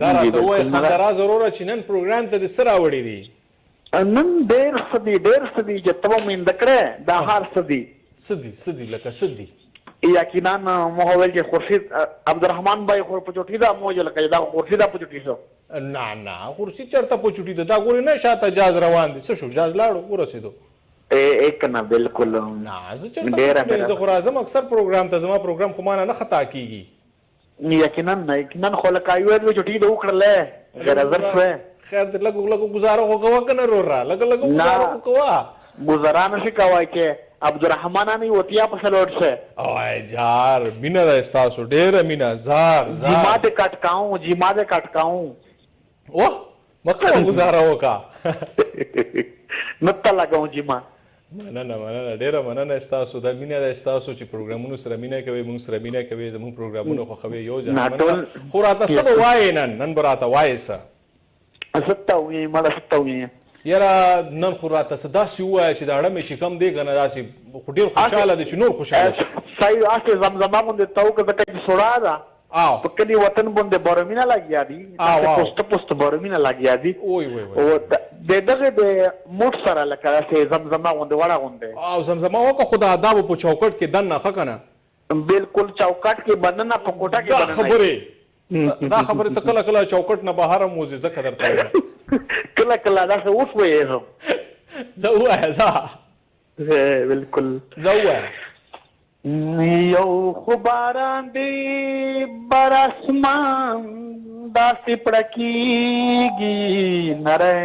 دا راته ووایه خندراز وروره چې نن پروګرام ته دې څه راوړي دي؟ نن ډېر څه دي چې ته به مینده کړې دا هر څه دي. څه دي لکه څه دي؟ یقینا مو وویل چې خورشید عبدالرحمن بھائی خو په چوټي ده، مو ویل که دا خورشید په چوټي شو. نه خورشید چېرته په چوټي ده؟ دا ګورې نه شاته جاز روان دي. څه شو جاز لاړو ورسېدو؟ کنه بالکل نه زه چېرته زه خو راځم اکثر پروګرام ته، زما پروګرام خو مانه نه خطا کېږي. یقینا خو لکه ویل چوټي ده وکړله غرض شوی. خیر دې لږ ګزاره خو کوه که نه روره؟ لږ ګزاره خو کوه. گزارا نشي کوای چې عبدالرحمن نه وتیا په سلوټ شه. اوه جار مینه ده ستاسو ډېره مینه. زار جیما دې کټکاؤں اوه مکه گزاره وکا نته لګاؤں جیما. مننه ډېره مننه ستاسو. دا مینه ده ستاسو چې پروګرامونو سره مینه کوئ، موږ سره مینه کوئ، زموږ پروګرامونه خوښوئ. یو جهان خو راته څه به وایې نن به راته وایې څه؟ څه وایې مړه څه وایې؟ یاره نن خو راته څه داسې ووایه چې دا اړه مې چې کم دی که نه داسې خو ډېر خوشحاله دی چې نور خوشحاله شي. صحیح هسې زمزمه غوندې ته وکړه ځکه چې سوړا ده په کلي وطن باندې بارمینه لګیا دي، پوسته بارمینه لګیا دي. د دغې د موټ سره لکه داسې زمزمه غوندې وړه غوندې او زمزمه وکړه خو د آدابو په چوکټ کې دننه ښه که نه؟ بالکل چوکټ کې بننه په کوټه کې دا خبرې ته کله چوکټ نه بهر هم وځې ځکه درته وایم. کله داسې اوس ویېږم. زه ووایه ځه بالکل زه ووایه. یو خو باران دی بر اسمان داسې پړکېږي نری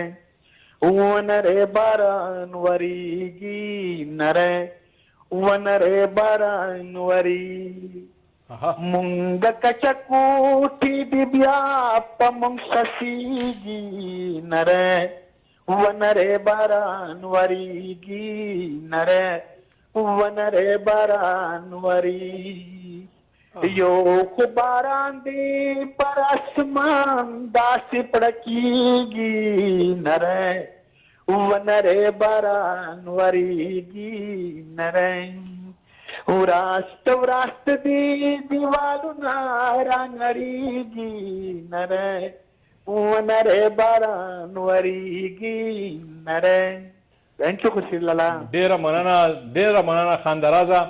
ونری باران وریږي نری ونری باران وریږي. مونږ کچه کوټې دې بیا په مونږ خسېږي نری ونری باران وریږي نری ونری باران وریږي. یو خو باران دی پر اسمان داسې پړکېږي نری ونری باران وریږي نری وراسته دی دیوالونه رانړېږي نری ونری باران وریږي نری. ډېره مننه خاندرازه.